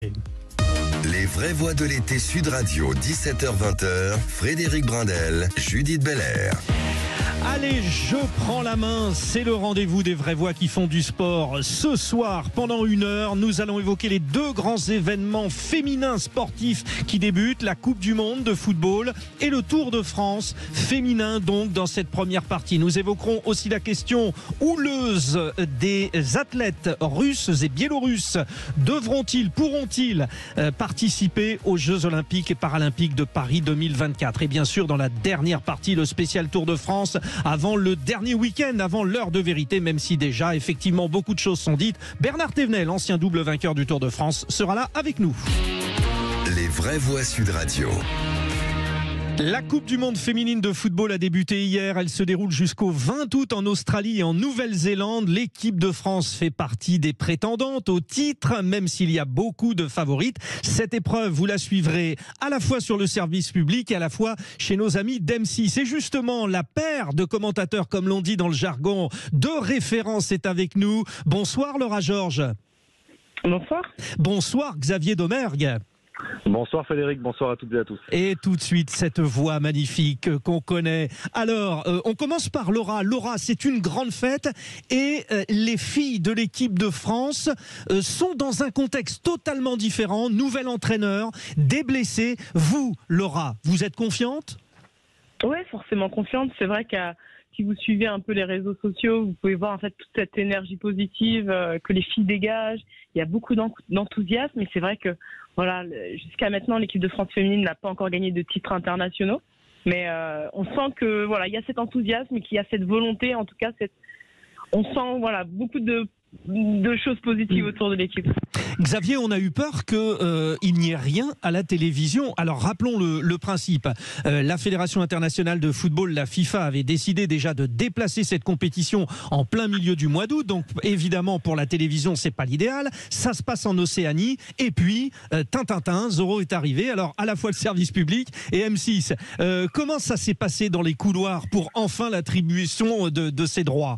Les vraies voix de l'été Sud Radio, 17h-20h, Frédéric Brindel, Judith Belair. Allez, je prends la main, c'est le rendez-vous des vraies voix qui font du sport. Ce soir, pendant 1 heure, nous allons évoquer les 2 grands événements féminins sportifs qui débutent, la Coupe du Monde de football et le Tour de France féminin, donc dans cette première partie. Nous évoquerons aussi la question houleuse des athlètes russes et biélorusses. Pourront-ils participer aux Jeux Olympiques et Paralympiques de Paris 2024? Et bien sûr, dans la dernière partie, le spécial Tour de France, avant le dernier week-end, avant l'heure de vérité, même si déjà, effectivement, beaucoup de choses sont dites. Bernard Thévenet, l'ancien double vainqueur du Tour de France, sera là avec nous. Les vraies voix Sud Radio. La Coupe du Monde féminine de football a débuté hier. Elle se déroule jusqu'au 20 août en Australie et en Nouvelle-Zélande. L'équipe de France fait partie des prétendantes au titre, même s'il y a beaucoup de favorites. Cette épreuve, vous la suivrez à la fois sur le service public et à la fois chez nos amis d'M6. C'est justement la paire de commentateurs, comme l'on dit dans le jargon, de référence est avec nous. Bonsoir Laura Georges. Bonsoir. Bonsoir Xavier Domergue. Bonsoir Frédéric, bonsoir à toutes et à tous. Et tout de suite, cette voix magnifique qu'on connaît. Alors, on commence par Laura. Laura, c'est une grande fête et les filles de l'équipe de France sont dans un contexte totalement différent. Nouvel entraîneur, des blessés. Vous, Laura, vous êtes confiante ? Oui, forcément confiante. C'est vrai que si vous suivez un peu les réseaux sociaux, vous pouvez voir en fait toute cette énergie positive que les filles dégagent. Il y a beaucoup d'enthousiasme, et c'est vrai que voilà, jusqu'à maintenant, l'équipe de France féminine n'a pas encore gagné de titres internationaux, mais on sent que voilà, il y a cet enthousiasme et qu'il y a cette volonté, en tout cas, on sent voilà beaucoup de choses positives autour de l'équipe. Xavier, on a eu peur qu'il n'y ait rien à la télévision. Alors rappelons le principe. La Fédération internationale de football, la FIFA, avait décidé déjà de déplacer cette compétition en plein milieu du mois d'août. Donc évidemment, pour la télévision, c'est pas l'idéal. Ça se passe en Océanie. Et puis, Zorro est arrivé. Alors à la fois le service public et M6. Comment ça s'est passé dans les couloirs pour enfin l'attribution de ces droits ?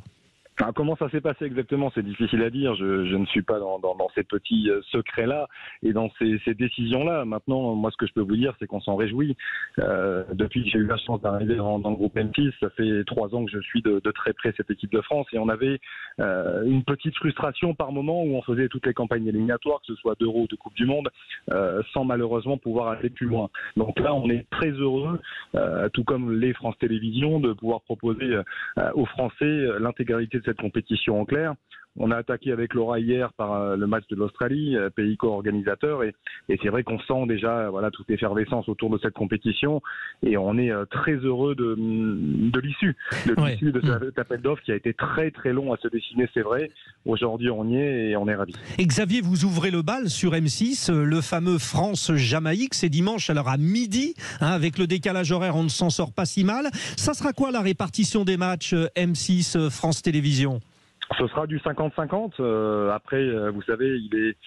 Alors, comment ça s'est passé exactement, c'est difficile à dire. Je ne suis pas dans ces petits secrets-là et dans ces décisions-là. Maintenant, moi, ce que je peux vous dire, c'est qu'on s'en réjouit. Depuis que j'ai eu la chance d'arriver dans le groupe M6, ça fait 3 ans que je suis de très près cette équipe de France, et on avait une petite frustration par moment où on faisait toutes les campagnes éliminatoires, que ce soit d'Euro ou de Coupe du Monde, sans malheureusement pouvoir aller plus loin. Donc là, on est très heureux, tout comme les France Télévisions, de pouvoir proposer aux Français l'intégralité de cette compétition en clair. On a attaqué avec Laura hier par le match de l'Australie, pays co-organisateur, et c'est vrai qu'on sent déjà voilà toute l'effervescence autour de cette compétition, et on est très heureux de l'issue, l'issue de cet appel d'offres qui a été très très long à se dessiner, c'est vrai. Aujourd'hui on y est et on est ravis. Et Xavier, vous ouvrez le bal sur M6, le fameux France-Jamaïque, c'est dimanche alors à midi, avec le décalage horaire on ne s'en sort pas si mal. Ça sera quoi la répartition des matchs M6 France Télévisions ? Ce sera du 50-50. Après, vous savez, il est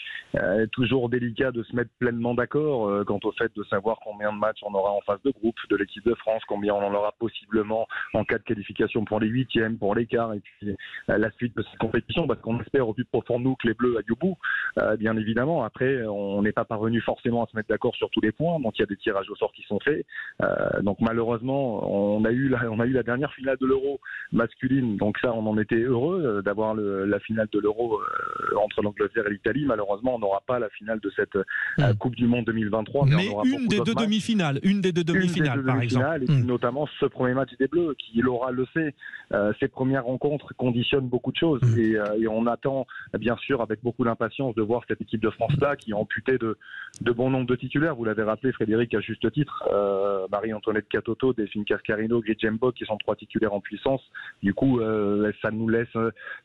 toujours délicat de se mettre pleinement d'accord quant au fait de savoir combien de matchs on aura en phase de groupe de l'équipe de France, combien on en aura possiblement en cas de qualification pour les 8e, pour les quarts, et puis la suite de cette compétition, parce qu'on espère au plus profond de nous que les Bleus aillent au bout, bien évidemment. Après, on n'est pas parvenu forcément à se mettre d'accord sur tous les points, donc il y a des tirages au sort qui sont faits. Donc malheureusement, on a eu la dernière finale de l'Euro masculine, donc ça, on en était heureux d'avoir la finale de l'Euro entre l'Angleterre et l'Italie. Malheureusement, on n'aura pas la finale de cette Coupe du Monde 2023. Mais on aura une des deux demi-finales, par exemple. Et puis notamment ce premier match des Bleus, qui, Laura le sait, ces premières rencontres conditionnent beaucoup de choses. Et on attend, bien sûr, avec beaucoup d'impatience, de voir cette équipe de France-là, qui a amputé de bon nombre de titulaires. Vous l'avez rappelé, Frédéric, à juste titre. Marie-Antoinette Catoto, Delphine Cascarino, Gretchen Bock, qui sont 3 titulaires en puissance. Du coup, ça nous laisse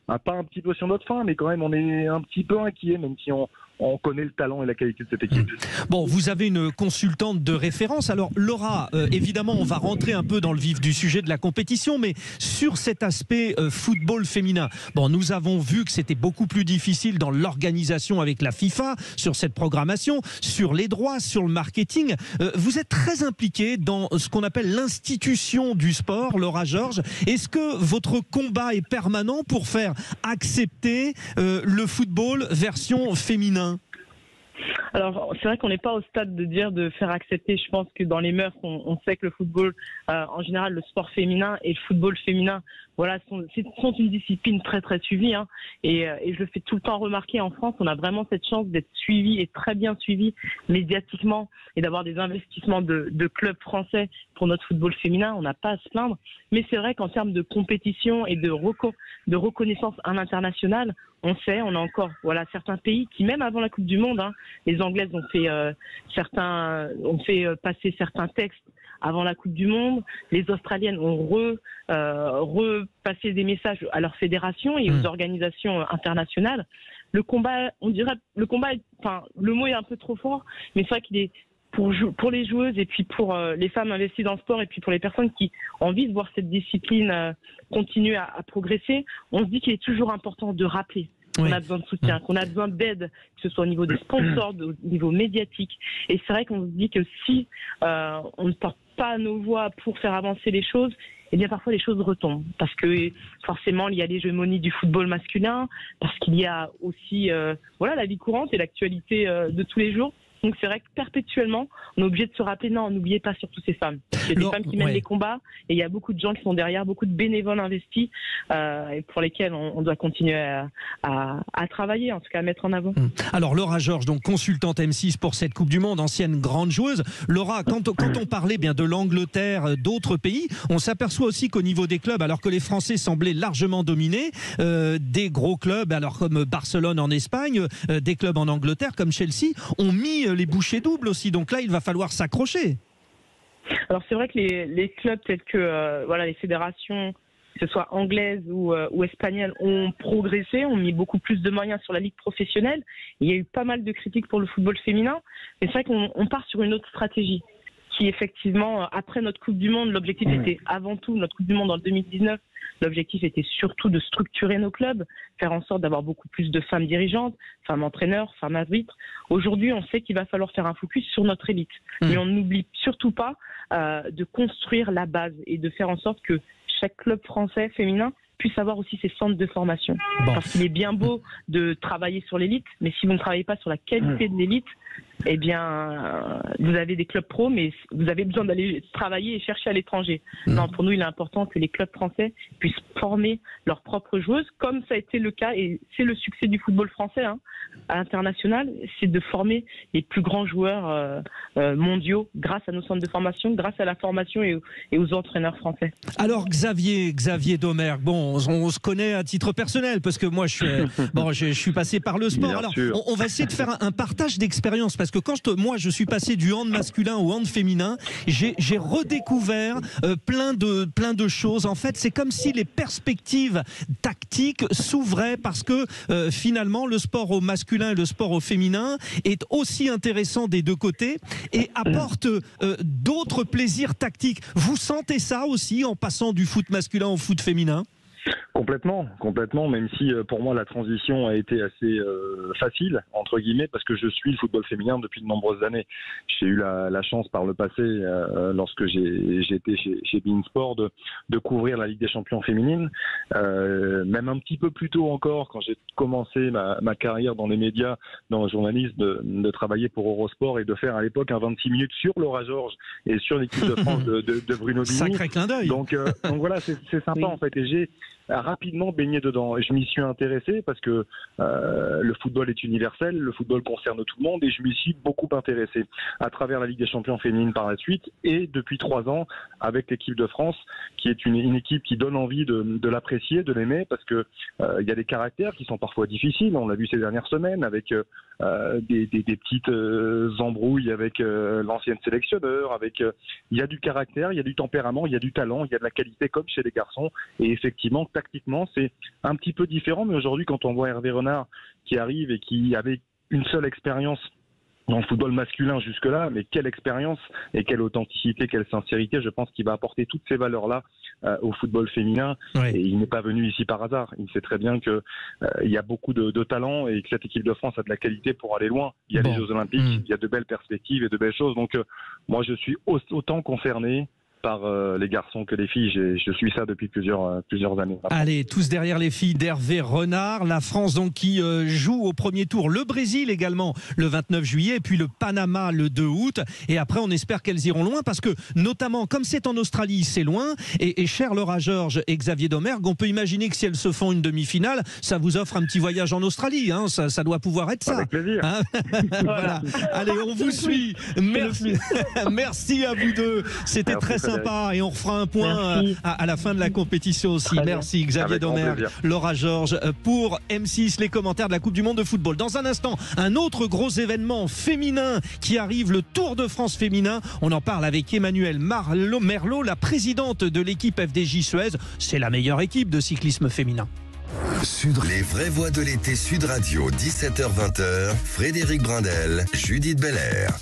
pas un petit peu sur notre faim, mais quand même on est un petit peu inquiet, même si on connaît le talent et la qualité de cette équipe. Bon, vous avez une consultante de référence. Alors Laura, évidemment on va rentrer un peu dans le vif du sujet de la compétition, mais sur cet aspect football féminin, bon, nous avons vu que c'était beaucoup plus difficile dans l'organisation avec la FIFA, sur cette programmation, sur les droits, sur le marketing. Vous êtes très impliqué dans ce qu'on appelle l'institution du sport, Laura Georges. Est-ce que votre combat est permanent pour faire accepter le football version féminin ? Alors, c'est vrai qu'on n'est pas au stade de dire de faire accepter. Je pense que dans les mœurs, on sait que le football, en général, le sport féminin et le football féminin, voilà, sont une discipline très très suivie. Hein, et je le fais tout le temps remarquer en France, on a vraiment cette chance d'être suivi et très bien suivi médiatiquement et d'avoir des investissements de clubs français pour notre football féminin. On n'a pas à se plaindre. Mais c'est vrai qu'en termes de compétition et de reconnaissance à l'international, on sait, on a encore certains pays qui, même avant la Coupe du Monde, hein, les Anglaises ont fait passer certains textes avant la Coupe du Monde. Les Australiennes ont repassé des messages à leur fédération et aux organisations internationales. Le combat, le mot est un peu trop fort, mais c'est vrai qu'il est pour les joueuses et puis pour les femmes investies dans le sport et puis pour les personnes qui ont envie de voir cette discipline continuer à progresser, on se dit qu'il est toujours important de rappeler qu'on a besoin de soutien, qu'on a besoin d'aide, que ce soit au niveau des sponsors, au niveau médiatique. Et c'est vrai qu'on se dit que si on ne porte pas nos voix pour faire avancer les choses, eh bien parfois les choses retombent. Parce que forcément, il y a l'hégémonie du football masculin, parce qu'il y a aussi la vie courante et l'actualité de tous les jours. Donc c'est vrai que perpétuellement, on est obligé de se rappeler, non, n'oubliez pas surtout ces femmes. Il y a des femmes qui mènent les combats et il y a beaucoup de gens qui sont derrière, beaucoup de bénévoles investis et pour lesquels on doit continuer à travailler, en tout cas à mettre en avant. Alors Laura Georges, donc consultante M6 pour cette Coupe du Monde, ancienne grande joueuse. Laura, quand on parlait bien de l'Angleterre, d'autres pays, on s'aperçoit aussi qu'au niveau des clubs, alors que les Français semblaient largement dominés, des gros clubs, alors comme Barcelone en Espagne, des clubs en Angleterre comme Chelsea, ont mis les bouchées doubles aussi. Donc là, il va falloir s'accrocher. Alors c'est vrai que les clubs tels que les fédérations, que ce soit anglaises ou espagnoles, ont progressé, ont mis beaucoup plus de moyens sur la ligue professionnelle. Il y a eu pas mal de critiques pour le football féminin, mais c'est vrai qu'on part sur une autre stratégie qui effectivement, après notre Coupe du Monde, l'objectif était avant tout, notre Coupe du Monde en 2019, l'objectif était surtout de structurer nos clubs, faire en sorte d'avoir beaucoup plus de femmes dirigeantes, femmes entraîneurs, femmes arbitres. Aujourd'hui, on sait qu'il va falloir faire un focus sur notre élite. Mais on n'oublie surtout pas de construire la base et de faire en sorte que chaque club français féminin puisse avoir aussi ses centres de formation. Parce qu'il est bien beau de travailler sur l'élite, mais si vous ne travaillez pas sur la qualité de l'élite, eh bien, vous avez des clubs pro, mais vous avez besoin d'aller travailler et chercher à l'étranger. Non, pour nous, il est important que les clubs français puissent former leurs propres joueuses, comme ça a été le cas, et c'est le succès du football français à l'international, c'est de former les plus grands joueurs mondiaux grâce à nos centres de formation, grâce à la formation et aux entraîneurs français. Alors Xavier Domergue, bon, on se connaît à titre personnel, parce que moi, je suis passé par le sport. Alors, on va essayer de faire un partage d'expérience, parce que quand je suis passé du hand masculin au hand féminin, j'ai redécouvert plein de choses. En fait, c'est comme si les perspectives tactiques s'ouvraient, parce que finalement, le sport au masculin et le sport au féminin est aussi intéressant des deux côtés et apporte d'autres plaisirs tactiques. Vous sentez ça aussi en passant du foot masculin au foot féminin ? Complètement, même si pour moi la transition a été assez facile, entre guillemets, parce que je suis le football féminin depuis de nombreuses années. J'ai eu la chance par le passé, lorsque j'ai été chez beIN Sport, de couvrir la Ligue des Champions féminine, même un petit peu plus tôt encore, quand j'ai commencé ma carrière dans les médias, dans le journalisme, de travailler pour Eurosport et de faire à l'époque un 26 minutes sur Laura Georges et sur l'équipe de France de Bruno Bini. Sacré clin d'œil. Donc voilà, c'est sympa en fait, et j'ai rapidement baigné dedans et je m'y suis intéressé parce que le football est universel, le football concerne tout le monde et je m'y suis beaucoup intéressé à travers la Ligue des Champions féminine par la suite et depuis 3 ans avec l'équipe de France qui est une équipe qui donne envie de l'apprécier, de l'aimer parce que il y a des caractères qui sont parfois difficiles, on l'a vu ces dernières semaines avec des petites embrouilles avec l'ancienne sélectionneur, il y a du caractère, il y a du tempérament, il y a du talent, il y a de la qualité comme chez les garçons et effectivement tactiquement, c'est un petit peu différent, mais aujourd'hui, quand on voit Hervé Renard qui arrive et qui avait une seule expérience dans le football masculin jusque-là, mais quelle expérience et quelle authenticité, quelle sincérité, je pense qu'il va apporter toutes ces valeurs-là au football féminin. Ouais. Et il n'est pas venu ici par hasard. Il sait très bien qu'il y a beaucoup de talent et que cette équipe de France a de la qualité pour aller loin. Il y a les Jeux Olympiques, il y a de belles perspectives et de belles choses. Donc moi, je suis autant concerné par les garçons que les filles. Je suis ça depuis plusieurs années. Allez, tous derrière les filles d'Hervé Renard. La France donc qui joue au premier tour. Le Brésil également le 29 juillet et puis le Panama le 2 août. Et après, on espère qu'elles iront loin parce que, notamment, comme c'est en Australie, c'est loin. Et cher Laura Georges et Xavier Domergue, on peut imaginer que si elles se font une demi-finale, ça vous offre un petit voyage en Australie. Hein. Ça doit pouvoir être ça. Avec plaisir. Hein. Voilà. Allez, on vous suit. Merci. Merci à vous deux. C'était très sympa et on refera un point à la fin de la compétition aussi. Merci Xavier Domergue, Laura Georges pour M6, les commentaires de la Coupe du Monde de football. Dans un instant, un autre gros événement féminin qui arrive, le Tour de France féminin. On en parle avec Emmanuelle Merlot, la présidente de l'équipe FDJ Suez. C'est la meilleure équipe de cyclisme féminin. Les vraies voix de l'été Sud Radio, 17h-20h, Frédéric Brindel, Judith Belair.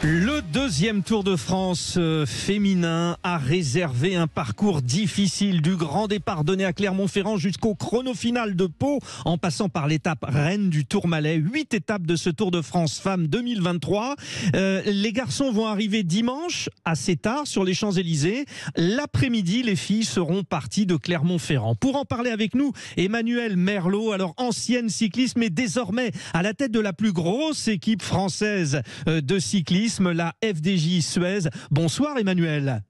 Le deuxième Tour de France féminin a réservé un parcours difficile du grand départ donné à Clermont-Ferrand jusqu'au chrono final de Pau, en passant par l'étape reine du Tourmalet. 8 étapes de ce Tour de France femmes 2023. Les garçons vont arriver dimanche assez tard sur les Champs-Élysées. L'après-midi, les filles seront parties de Clermont-Ferrand. Pour en parler avec nous, Emmanuelle Merlot, alors ancienne cycliste, mais désormais à la tête de la plus grosse équipe française de cyclisme, la FDJ Suez. Bonsoir Emmanuelle.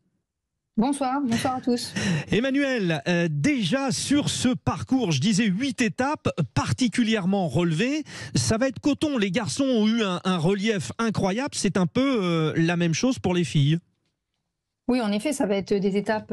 Bonsoir à tous. Emmanuelle, déjà sur ce parcours, je disais 8 étapes particulièrement relevées, ça va être coton. Les garçons ont eu un relief incroyable, c'est un peu la même chose pour les filles. Oui, en effet, ça va être des étapes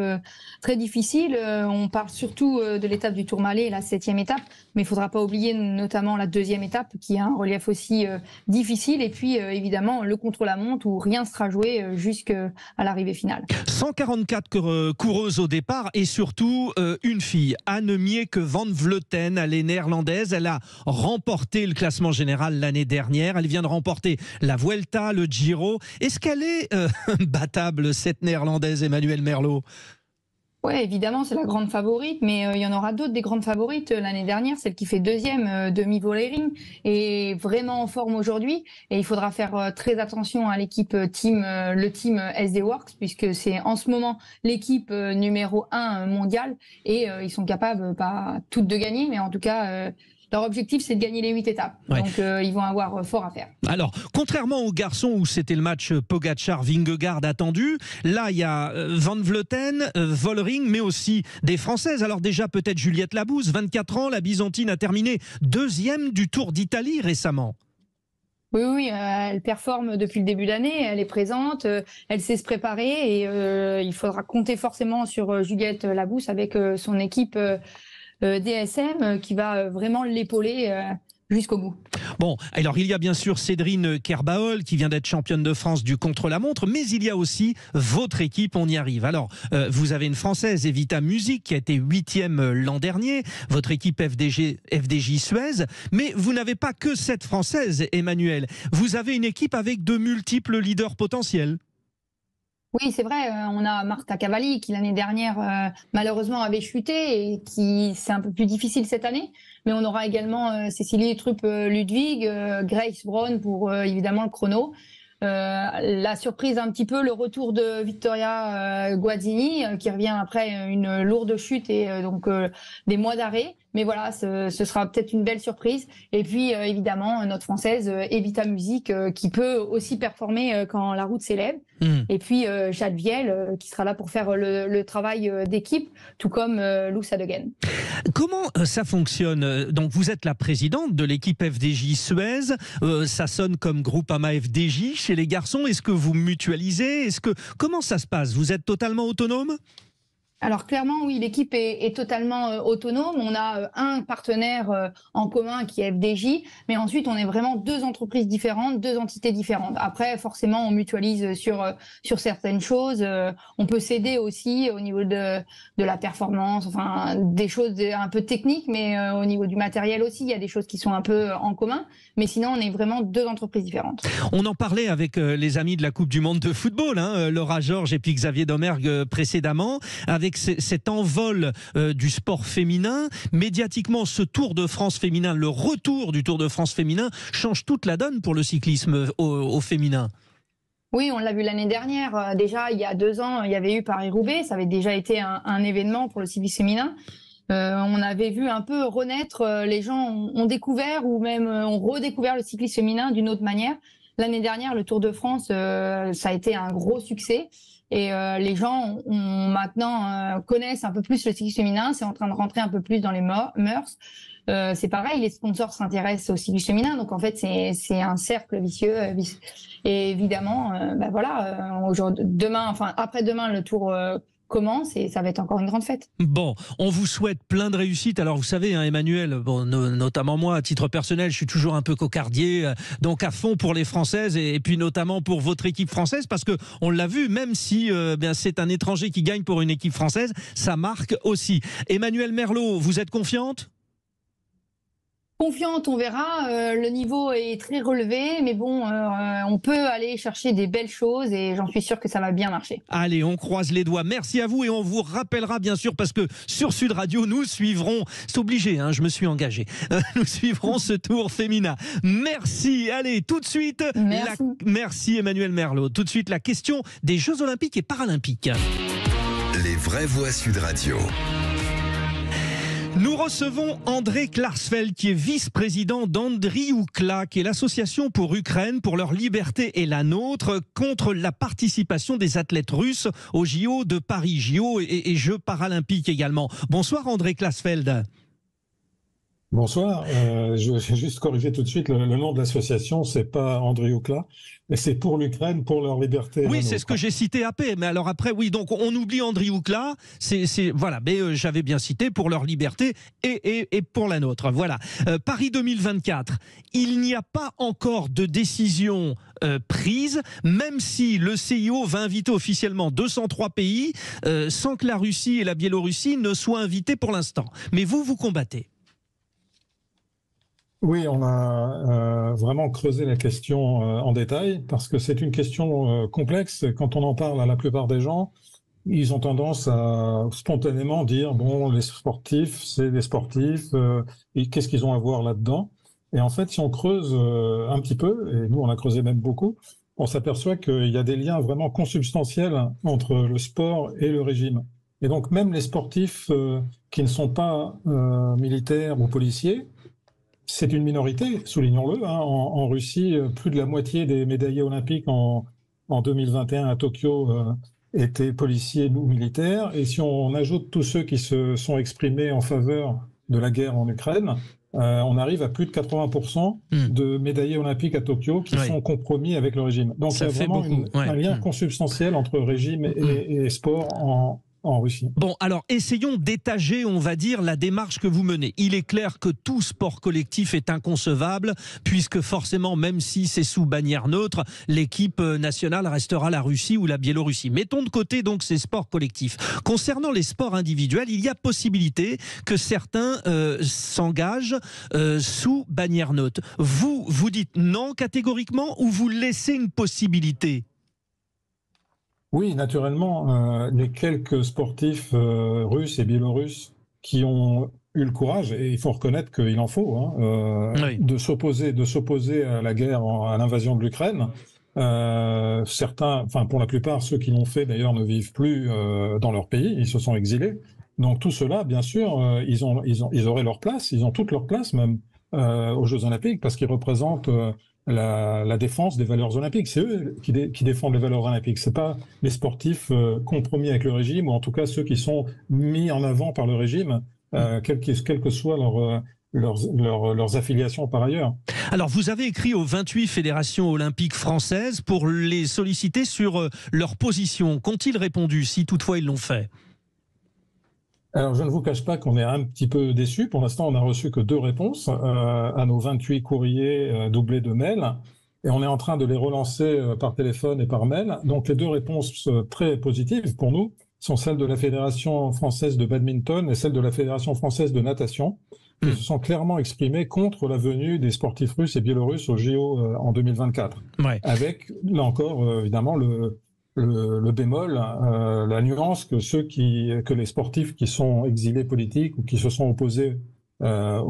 très difficiles. On parle surtout de l'étape du Tourmalet, la 7e étape, mais il ne faudra pas oublier notamment la 2e étape qui a un relief aussi difficile. Et puis évidemment le contre-la-montre où rien ne sera joué jusqu'à l'arrivée finale. 144 coureuses au départ et surtout une fille, Annemieke van Vleuten, elle est néerlandaise. Elle a remporté le classement général l'année dernière. Elle vient de remporter la Vuelta, le Giro. Est-ce qu'elle est battable, cette néerlandaise, Emmanuelle Merlot? Oui, évidemment, c'est la grande favorite, mais il y en aura d'autres des grandes favorites. L'année dernière, celle qui fait deuxième, Demi Vollering, est vraiment en forme aujourd'hui. Et il faudra faire très attention à l'équipe le team SD Works, puisque c'est en ce moment l'équipe numéro 1 mondiale. Et ils sont capables, pas toutes de gagner, mais en tout cas... leur objectif, c'est de gagner les 8 étapes. Ouais. Donc, ils vont avoir fort à faire. Alors, contrairement aux garçons où c'était le match Pogacar-Vingegaard attendu, là, il y a Van Vleuten, Vollering, mais aussi des Françaises. Alors déjà, peut-être Juliette Labousse, 24 ans, la Byzantine a terminé deuxième du Tour d'Italie récemment. Oui, elle performe depuis le début d'année, elle est présente, elle sait se préparer et il faudra compter forcément sur Juliette Labousse avec son équipe DSM qui va vraiment l'épauler jusqu'au bout. Bon, alors il y a bien sûr Cédrine Kerbaol qui vient d'être championne de France du contre-la-montre, mais il y a aussi votre équipe, on y arrive. Alors, vous avez une Française, Evita Music, qui a été 8e l'an dernier, votre équipe FDJ Suez, mais vous n'avez pas que cette Française, Emmanuelle. Vous avez une équipe avec de multiples leaders potentiels. Oui, c'est vrai, on a Marta Cavalli qui l'année dernière malheureusement avait chuté et qui c'est un peu plus difficile cette année. Mais on aura également Cécilie Trupp-Ludwig, Grace Brown pour évidemment le chrono. La surprise un petit peu, le retour de Vittoria Guazzini qui revient après une lourde chute et donc des mois d'arrêt. Mais voilà, ce sera peut-être une belle surprise. Et puis évidemment notre Française Evita Music qui peut aussi performer quand la route s'élève. Et puis Jade Viel qui sera là pour faire le travail d'équipe, tout comme Lou Sadegen. Comment ça fonctionne? Donc vous êtes la présidente de l'équipe FDJ Suez. Ça sonne comme Groupama FDJ chez les garçons. Est-ce que vous mutualisez? Comment ça se passe? Vous êtes totalement autonome? Alors clairement, oui, l'équipe est totalement autonome. On a un partenaire en commun qui est FDJ, mais ensuite on est vraiment deux entreprises différentes, deux entités différentes. Après, forcément, on mutualise sur certaines choses. On peut s'aider aussi au niveau de la performance, enfin des choses un peu techniques, mais au niveau du matériel aussi, il y a des choses qui sont un peu en commun. Mais sinon, on est vraiment deux entreprises différentes. On en parlait avec les amis de la Coupe du Monde de football, hein, Laura Georges et puis Xavier Domergue précédemment, avec cet envol du sport féminin. Médiatiquement, ce Tour de France féminin, le retour du Tour de France féminin change toute la donne pour le cyclisme au féminin. Oui, on l'a vu l'année dernière. Déjà, il y a 2 ans, il y avait eu Paris-Roubaix. Ça avait déjà été un événement pour le cyclisme féminin. On avait vu un peu renaître, les gens ont découvert ou même ont redécouvert le cyclisme féminin d'une autre manière. L'année dernière, le Tour de France, ça a été un gros succès. Et les gens maintenant connaissent un peu plus le cyclisme féminin. C'est en train de rentrer un peu plus dans les mœurs. C'est pareil, les sponsors s'intéressent au cyclisme féminin, donc en fait c'est un cercle vicieux. Et évidemment, demain, enfin après-demain, le Tour commence et ça va être encore une grande fête. Bon, on vous souhaite plein de réussite. Alors vous savez, hein, Emmanuel, bon, notamment moi, à titre personnel, je suis toujours un peu cocardier, donc à fond pour les Françaises et puis notamment pour votre équipe française, parce que on l'a vu, même si bien c'est un étranger qui gagne pour une équipe française, ça marque aussi. Emmanuelle Merlot, vous êtes confiante ? Confiante, on verra. Le niveau est très relevé, mais bon, on peut aller chercher des belles choses et j'en suis sûre que ça va bien marcher. Allez, on croise les doigts. Merci à vous et on vous rappellera bien sûr parce que sur Sud Radio, nous suivrons, c'est obligé, hein, je me suis engagé, nous suivrons ce Tour féminin. Merci. Allez, tout de suite, merci Emmanuelle Merlot. Tout de suite, la question des Jeux Olympiques et Paralympiques. Les vraies voix Sud Radio. Nous recevons André Klarsfeld, qui est vice-président d'Andriukla, qui est l'association pour Ukraine, pour leur liberté et la nôtre, contre la participation des athlètes russes aux JO de Paris, JO et Jeux paralympiques également. Bonsoir André Klarsfeld. Bonsoir, je vais juste corriger tout de suite, le nom de l'association, c'est pas Andriukla, mais c'est pour l'Ukraine, pour leur liberté. Oui, c'est ce que j'ai cité après, mais alors après, oui, donc on oublie Andriukla, voilà, mais j'avais bien cité pour leur liberté et pour la nôtre, voilà. Paris 2024, il n'y a pas encore de décision prise, même si le CIO va inviter officiellement 203 pays, sans que la Russie et la Biélorussie ne soient invités pour l'instant. Mais vous combattez. Oui, on a vraiment creusé la question en détail parce que c'est une question complexe. Quand on en parle à la plupart des gens, ils ont tendance à spontanément dire bon, les sportifs, c'est des sportifs, et qu'est-ce qu'ils ont à voir là-dedans? Et en fait, si on creuse un petit peu, et nous on a creusé même beaucoup, on s'aperçoit qu'il y a des liens vraiment consubstantiels entre le sport et le régime. Et donc même les sportifs qui ne sont pas militaires ou policiers, c'est une minorité, soulignons-le. Hein. En Russie, plus de la moitié des médaillés olympiques en 2021 à Tokyo étaient policiers ou militaires. Et si on ajoute tous ceux qui se sont exprimés en faveur de la guerre en Ukraine, on arrive à plus de 80% de médaillés olympiques à Tokyo qui sont compromis avec le régime. Donc il y a vraiment un lien consubstantiel entre régime et sport en Russie. Bon, alors essayons d'étager, on va dire, la démarche que vous menez. Il est clair que tout sport collectif est inconcevable, puisque forcément, même si c'est sous bannière neutre, l'équipe nationale restera la Russie ou la Biélorussie. Mettons de côté donc ces sports collectifs. Concernant les sports individuels, il y a possibilité que certains s'engagent sous bannière neutre. Vous dites non catégoriquement ou vous laissez une possibilité ? Oui, naturellement, les quelques sportifs russes et biélorusses qui ont eu le courage, et il faut reconnaître qu'il en faut, hein, de s'opposer à la guerre, à l'invasion de l'Ukraine. Certains, enfin pour la plupart, ceux qui l'ont fait d'ailleurs ne vivent plus dans leur pays, ils se sont exilés. Donc tout cela, bien sûr, ils auraient leur place, ils ont toute leur place même aux Jeux Olympiques parce qu'ils représentent la défense des valeurs olympiques. C'est eux qui défendent les valeurs olympiques. C'est pas les sportifs compromis avec le régime, ou en tout cas ceux qui sont mis en avant par le régime, quelles que soient leurs affiliations par ailleurs. Alors vous avez écrit aux 28 fédérations olympiques françaises pour les solliciter sur leur position. Qu'ont-ils répondu, si toutefois ils l'ont fait ? Alors, je ne vous cache pas qu'on est un petit peu déçus. Pour l'instant, on n'a reçu que 2 réponses à nos 28 courriers doublés de mails. Et on est en train de les relancer par téléphone et par mail. Donc, les 2 réponses très positives pour nous sont celles de la Fédération française de badminton et celle de la Fédération française de natation, qui se sont clairement exprimées contre la venue des sportifs russes et biélorusses au JO en 2024. Ouais. Avec, là encore, évidemment, le bémol, la nuance que les sportifs qui sont exilés politiques ou qui se sont opposés à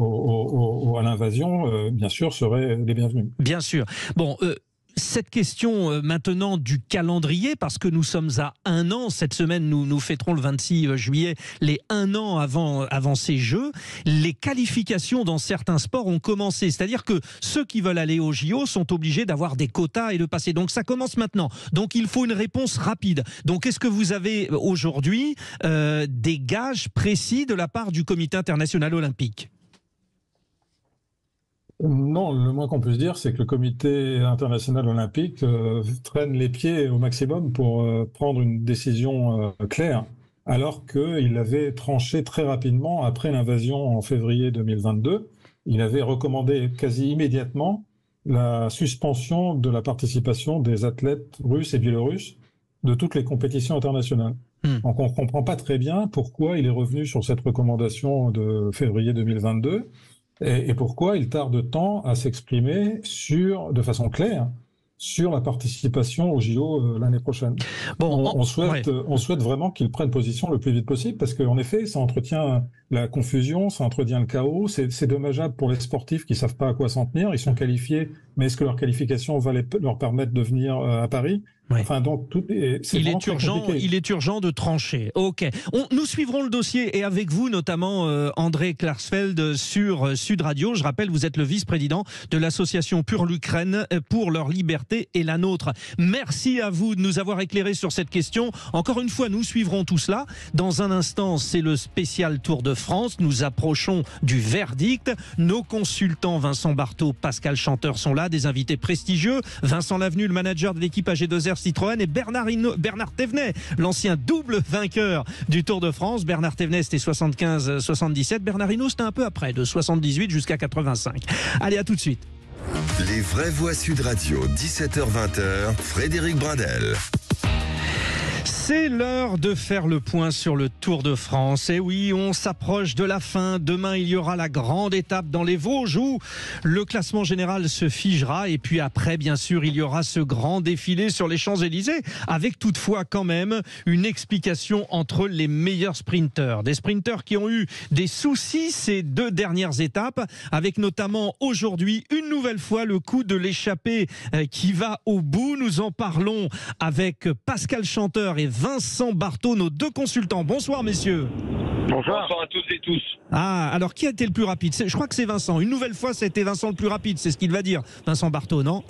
l'invasion, bien sûr, seraient les bienvenus. Bien sûr. Bon, cette question maintenant du calendrier, parce que nous sommes à 1 an, cette semaine nous fêterons le 26 juillet, les 1 an avant ces Jeux, les qualifications dans certains sports ont commencé, c'est-à-dire que ceux qui veulent aller aux JO sont obligés d'avoir des quotas et de passer, donc ça commence maintenant, donc il faut une réponse rapide. Donc est-ce que vous avez aujourd'hui des gages précis de la part du Comité international olympique ? Non, le moins qu'on puisse dire, c'est que le Comité international olympique traîne les pieds au maximum pour prendre une décision claire, alors qu'il avait tranché très rapidement après l'invasion en février 2022. Il avait recommandé quasi immédiatement la suspension de la participation des athlètes russes et biélorusses de toutes les compétitions internationales. Donc on ne comprend pas très bien pourquoi il est revenu sur cette recommandation de février 2022. Et pourquoi il tarde tant à s'exprimer de façon claire sur la participation aux JO l'année prochaine. Bon, on souhaite vraiment qu'il prenne position le plus vite possible, parce qu'en effet, ça entretient la confusion, ça entretient le chaos. C'est dommageable pour les sportifs qui ne savent pas à quoi s'en tenir. Ils sont qualifiés, mais est-ce que leur qualification va leur permettre de venir à Paris ? Oui. Enfin, donc, il est urgent de trancher. Ok. Nous suivrons le dossier et avec vous, notamment André Klarsfeld sur Sud Radio. Je rappelle, vous êtes le vice-président de l'association Pour l'Ukraine, pour leur liberté et la nôtre. Merci à vous de nous avoir éclairés sur cette question. Encore une fois, nous suivrons tout cela. Dans un instant, c'est le spécial Tour de France. Nous approchons du verdict. Nos consultants Vincent Barthaud, Pascal Chanteur sont là, des invités prestigieux. Vincent Lavenu, le manager de l'équipe AG2R Citroën, et Bernard Thévenet, l'ancien double vainqueur du Tour de France. Bernard Thévenet, c'était 75-77. Bernard Hinault, c'était un peu après, de 78 jusqu'à 85. Allez, à tout de suite. Les vraies voix Sud Radio, 17h-20h, Frédéric Brindel. C'est l'heure de faire le point sur le Tour de France. Et oui, on s'approche de la fin. Demain, il y aura la grande étape dans les Vosges où le classement général se figera. Et puis après, bien sûr, il y aura ce grand défilé sur les Champs-Élysées, avec toutefois quand même une explication entre les meilleurs sprinteurs. Des sprinteurs qui ont eu des soucis ces 2 dernières étapes, avec notamment aujourd'hui, une nouvelle fois, le coup de l'échappée qui va au bout. Nous en parlons avec Pascal Chanteur et Vincent Barthaud, nos 2 consultants. Bonsoir messieurs. Bonsoir à tous et tous. Ah, alors qui a été le plus rapide ? Je crois que c'est Vincent. Une nouvelle fois, c'était Vincent le plus rapide, c'est ce qu'il va dire. Vincent Barthaud, non ?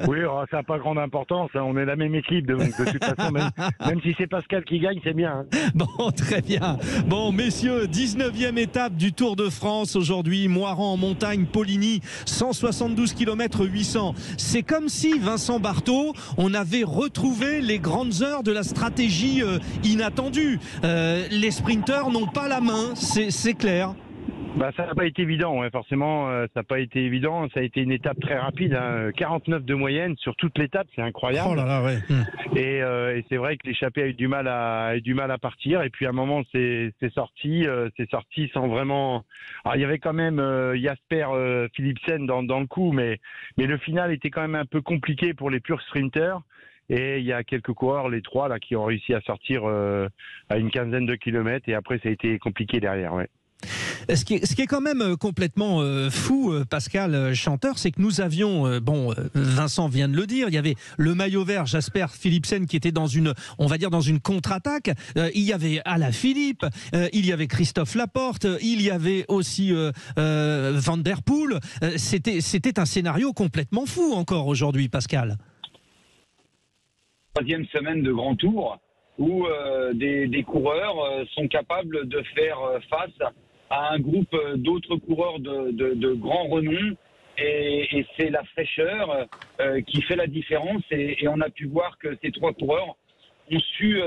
Oui, ça n'a pas grande importance. On est la même équipe, donc de toute façon, même si c'est Pascal qui gagne, c'est bien. Bon, très bien. Bon, messieurs, 19e étape du Tour de France aujourd'hui. Moirans en montagne, Poligny, 172 km 800. C'est comme si, Vincent Barthaud, on avait retrouvé les grandes heures de la stratégie inattendue. Les sprinteurs n'ont pas la main, c'est clair. Ça n'a pas été évident, forcément, ça n'a pas été évident. Ça a été une étape très rapide, 49 de moyenne sur toute l'étape, c'est incroyable. Oh là là, ouais. Et c'est vrai que l'échappée a eu du mal à partir. Et puis à un moment, c'est sorti sans vraiment. Alors il y avait quand même Jasper Philipsen dans le coup, mais le final était quand même un peu compliqué pour les purs sprinters. Et il y a quelques coureurs, les 3 là, qui ont réussi à sortir à une quinzaine de kilomètres. Et après, ça a été compliqué derrière. Ouais. Ce qui est quand même complètement fou, Pascal Chanteur, c'est que nous avions, Vincent vient de le dire, il y avait le maillot vert Jasper Philipsen qui était dans une contre-attaque. Il y avait Alaphilippe, il y avait Christophe Laporte, il y avait aussi Van der Poel. C'était un scénario complètement fou encore aujourd'hui, Pascal. 3e semaine de Grand Tour où des coureurs sont capables de faire face à un groupe d'autres coureurs de grand renom et c'est la fraîcheur qui fait la différence et on a pu voir que ces 3 coureurs ont su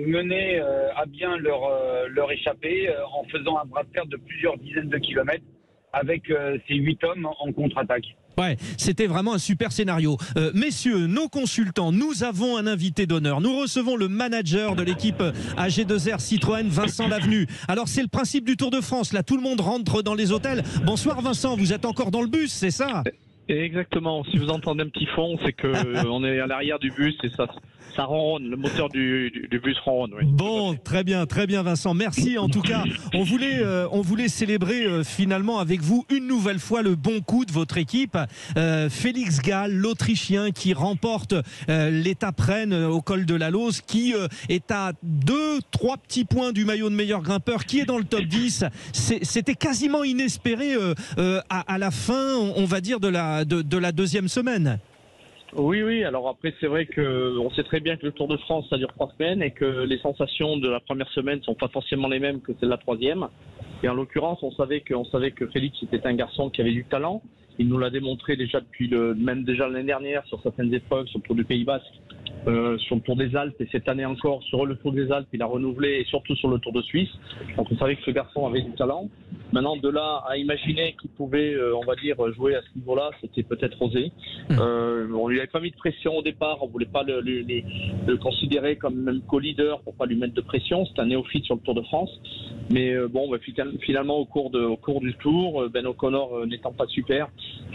mener à bien leur échappée en faisant un bras de fer de plusieurs dizaines de kilomètres avec ces 8 hommes en contre-attaque. Ouais, c'était vraiment un super scénario. Messieurs, nos consultants, nous avons un invité d'honneur. Nous recevons le manager de l'équipe AG2R Citroën, Vincent Lavenu. Alors c'est le principe du Tour de France, là tout le monde rentre dans les hôtels. Bonsoir Vincent, vous êtes encore dans le bus, c'est ça ? Exactement. Si vous entendez un petit fond, c'est que on est à l'arrière du bus et ça ronronne. Le moteur du bus ronronne. Oui. Bon, très bien, Vincent. Merci. En tout cas, on voulait célébrer finalement avec vous une nouvelle fois le bon coup de votre équipe. Félix Gall, l'Autrichien, qui remporte l'étape Rennes au col de la Lose, qui est à 2-3 petits points du maillot de meilleur grimpeur, qui est dans le top 10. C'était quasiment inespéré à la fin, on va dire, de la deuxième semaine. Oui. Alors après, c'est vrai qu'on sait très bien que le Tour de France, ça dure 3 semaines et que les sensations de la première semaine sont pas forcément les mêmes que celles de la troisième. Et en l'occurrence, on savait que Félix était un garçon qui avait du talent. Il nous l'a démontré déjà même déjà l'année dernière sur certaines épreuves, sur le Tour du Pays Basque, sur le Tour des Alpes, et cette année encore sur le Tour des Alpes, il a renouvelé, et surtout sur le Tour de Suisse. Donc on savait que ce garçon avait du talent. Maintenant, de là à imaginer qu'il pouvait, on va dire, jouer à ce niveau-là, c'était peut-être osé. On lui avait pas mis de pression au départ, on voulait pas le considérer comme même co-leader pour pas lui mettre de pression. C'est un néophyte sur le Tour de France. Mais finalement, au cours du Tour, Ben O'Connor n'étant pas super,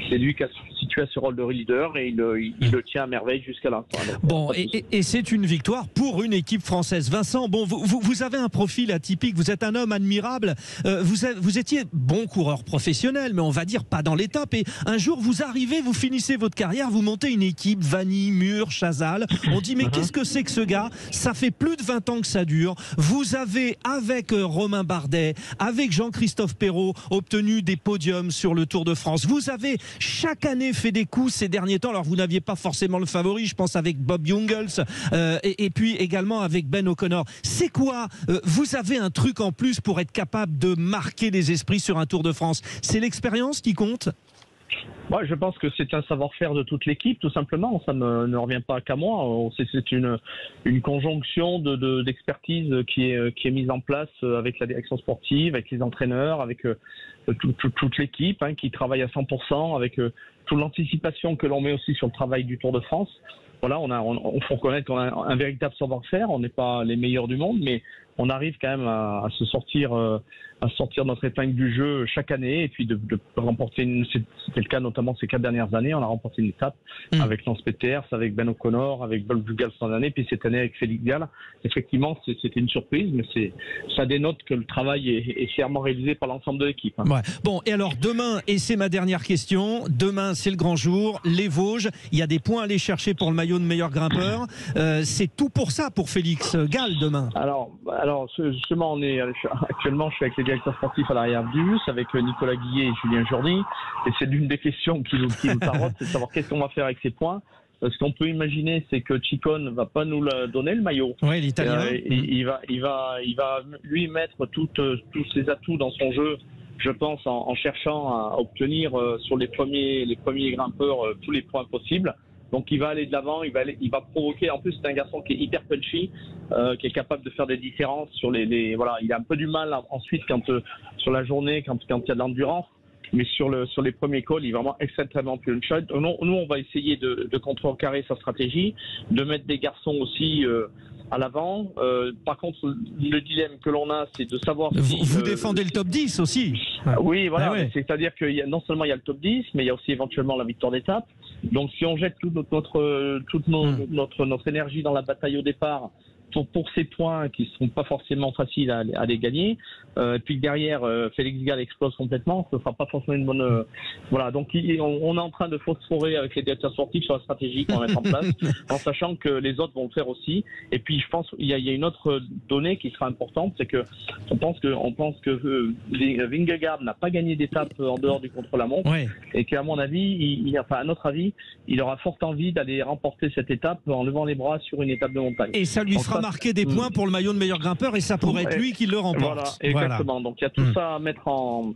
c'est lui qui a situé à ce rôle de leader et il le tient à merveille jusqu'à là. Bon, et c'est une victoire pour une équipe française. Vincent, bon, vous avez un profil atypique, vous êtes un homme admirable, vous étiez bon coureur professionnel, mais on va dire pas dans l'étape, et un jour vous arrivez, vous finissez votre carrière, vous montez une équipe, Vanni, Mur, Chazal, on dit mais qu'est-ce que c'est que ce gars? Ça fait plus de 20 ans que ça dure. Vous avez, avec Romain Bardet, avec Jean-Christophe Perrault, obtenu des podiums sur le Tour de France. Vous avez chaque année fait des coups ces derniers temps. Alors vous n'aviez pas forcément le favori, je pense avec Bob Jungels, et puis également avec Ben O'Connor. C'est quoi vous avez un truc en plus pour être capable de marquer les esprits sur un Tour de France? C'est l'expérience qui compte? Moi, je pense que c'est un savoir-faire de toute l'équipe, tout simplement. Ça ne revient pas qu'à moi. C'est une conjonction d'expertise qui est mise en place avec la direction sportive, avec les entraîneurs, avec toute l'équipe qui travaille à 100%, avec toute l'anticipation que l'on met aussi sur le travail du Tour de France. Voilà, on faut reconnaître qu'on a un véritable savoir-faire. On n'est pas les meilleurs du monde, mais on arrive quand même à sortir notre épingle du jeu chaque année, et puis de remporter c'était le cas notamment ces 4 dernières années. On a remporté une étape avec Lance Peters, avec Ben O'Connor, avec Bob Jungels cette année, puis cette année avec Félix Gall. Effectivement, c'était une surprise, mais ça dénote que le travail est fièrement réalisé par l'ensemble de l'équipe. Ouais. Bon, et alors demain, et c'est ma dernière question, demain c'est le grand jour, les Vosges, il y a des points à aller chercher pour le maillot de meilleur grimpeur. C'est tout pour ça pour Félix Gall demain. Alors justement, actuellement, je suis avec les directeurs sportifs à l'arrière du bus, avec Nicolas Guillet et Julien Jourdi, et c'est l'une des questions qui nous taraude, c'est de savoir qu'est-ce qu'on va faire avec ces points. Ce qu'on peut imaginer, c'est que Chicone ne va pas nous donner le maillot. Oui, l'Italien. Il va lui mettre tous ses atouts dans son jeu, je pense, en cherchant à obtenir sur les premiers grimpeurs tous les points possibles. Donc il va aller de l'avant, il va provoquer. En plus, c'est un garçon qui est hyper punchy, qui est capable de faire des différences sur voilà. Il a un peu du mal ensuite sur la journée, quand il y a de l'endurance. Mais sur les premiers calls, il est vraiment extrêmement punchy. Nous, on va essayer de contrecarrer sa stratégie, de mettre des garçons aussi à l'avant. Par contre, le dilemme que l'on a, c'est de savoir si... Vous défendez le top 10 aussi. Oui, voilà. Ouais. C'est-à-dire que non seulement il y a le top 10, mais il y a aussi éventuellement la victoire d'étape. Donc si on jette toute notre énergie dans la bataille au départ, pour ces points qui ne seront pas forcément faciles à les gagner, puis derrière Félix Gall explose complètement, ce ne sera pas forcément une bonne... voilà, donc on est en train de phosphorer avec les directeurs sportifs sur la stratégie qu'on va mettre en place, en sachant que les autres vont le faire aussi. Et puis je pense qu'il y a une autre donnée qui sera importante, c'est que on pense que Vingegaard n'a pas gagné d'étape en dehors du contre-la-montre, et qu'à mon avis, à notre avis, il aura fort envie d'aller remporter cette étape en levant les bras sur une étape de montagne. Et ça lui fera marquer des points pour le maillot de meilleur grimpeur, et ça pourrait être lui qui le remporte. Voilà, exactement. Donc il y a tout ça à mettre en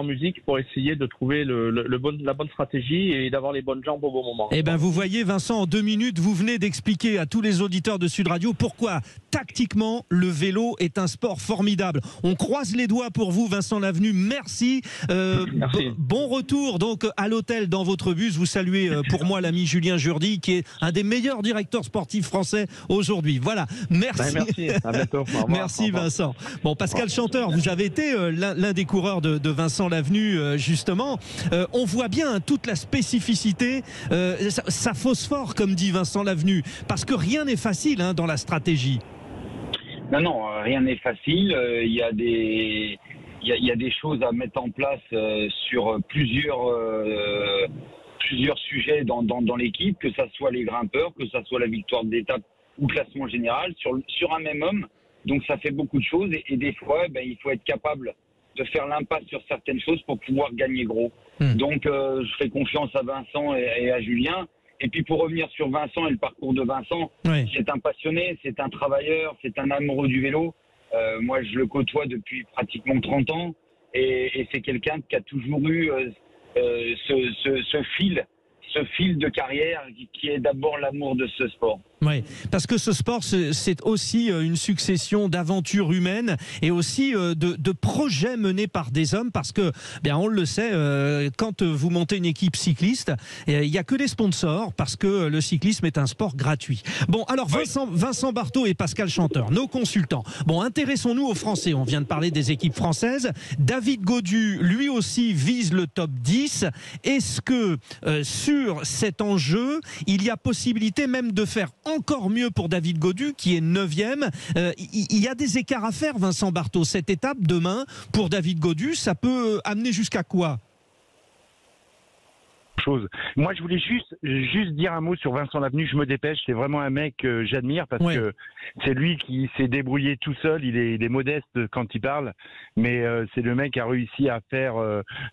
musique pour essayer de trouver la bonne stratégie et d'avoir les bonnes jambes au bon moment. Eh bien, vous voyez, Vincent, en 2 minutes, vous venez d'expliquer à tous les auditeurs de Sud Radio pourquoi, tactiquement, le vélo est un sport formidable. On croise les doigts pour vous, Vincent Lavenu. Merci. Merci. Bon retour donc à l'hôtel dans votre bus. Vous saluez pour moi l'ami Julien Jourdi, qui est un des meilleurs directeurs sportifs français aujourd'hui. Voilà. Merci. Merci. À bientôt. Au revoir. Merci, Vincent. Bon, Pascal Chanteur, vous avez été l'un des coureurs de Vincent Lavenu, justement. On voit bien toute la spécificité, ça phosphore, comme dit Vincent Lavenu, parce que rien n'est facile dans la stratégie. Non, rien n'est facile. Il y a des choses à mettre en place sur plusieurs sujets dans l'équipe, que ça soit les grimpeurs, que ça soit la victoire d'étape ou classement général, sur un même homme. Donc ça fait beaucoup de choses et des fois, il faut être capable de faire l'impasse sur certaines choses pour pouvoir gagner gros. Donc je fais confiance à Vincent et à Julien. Et puis pour revenir sur Vincent et le parcours de Vincent, oui. C'est un passionné, c'est un travailleur, c'est un amoureux du vélo. Moi, je le côtoie depuis pratiquement 30 ans et c'est quelqu'un qui a toujours eu ce fil de carrière qui est d'abord l'amour de ce sport. Oui, parce que ce sport, c'est aussi une succession d'aventures humaines et aussi de projets menés par des hommes, parce que, on le sait, quand vous montez une équipe cycliste, il n'y a que des sponsors, parce que le cyclisme est un sport gratuit. Bon, alors Vincent Barthaud et Pascal Chanteur, nos consultants. Bon, intéressons-nous aux Français. On vient de parler des équipes françaises. David Gaudu, lui aussi, vise le top 10. Est-ce que sur cet enjeu, il y a possibilité même de faire encore mieux pour David Gaudu, qui est 9e. Il y a des écarts à faire, Vincent Barthaud. Cette étape, demain, pour David Gaudu, ça peut amener jusqu'à quoi ? Moi, je voulais juste dire un mot sur Vincent Lavenu. Je me dépêche. C'est vraiment un mec que j'admire parce que c'est lui qui s'est débrouillé tout seul. Il est modeste quand il parle, mais c'est le mec qui a réussi à faire.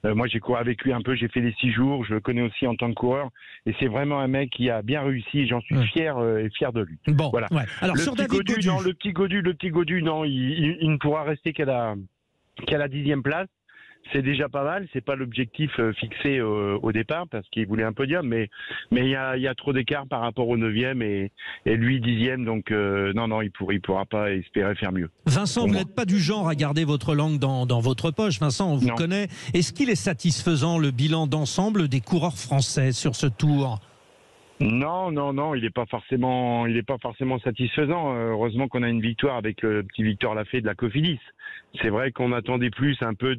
Moi, j'ai couru avec lui un peu. J'ai fait les 6 jours. Je le connais aussi en tant que coureur, et c'est vraiment un mec qui a bien réussi. J'en suis fier de lui. Bon, voilà. Ouais. Alors sur David Gaudu, non, le petit Gaudu, non, il ne pourra rester qu'à la 10e place. C'est déjà pas mal, c'est pas l'objectif fixé au départ parce qu'il voulait un podium, mais il y a trop d'écart par rapport au 9e et lui 10e, donc non, il pourra pas espérer faire mieux. Vincent, vous n'êtes pas du genre à garder votre langue dans votre poche. Vincent, on vous connaît. Est-ce qu'il est satisfaisant, le bilan d'ensemble des coureurs français sur ce tour ? Non, il n'est pas forcément satisfaisant. Heureusement qu'on a une victoire avec le petit Victor Lafay de la Cofidis. C'est vrai qu'on attendait plus un peu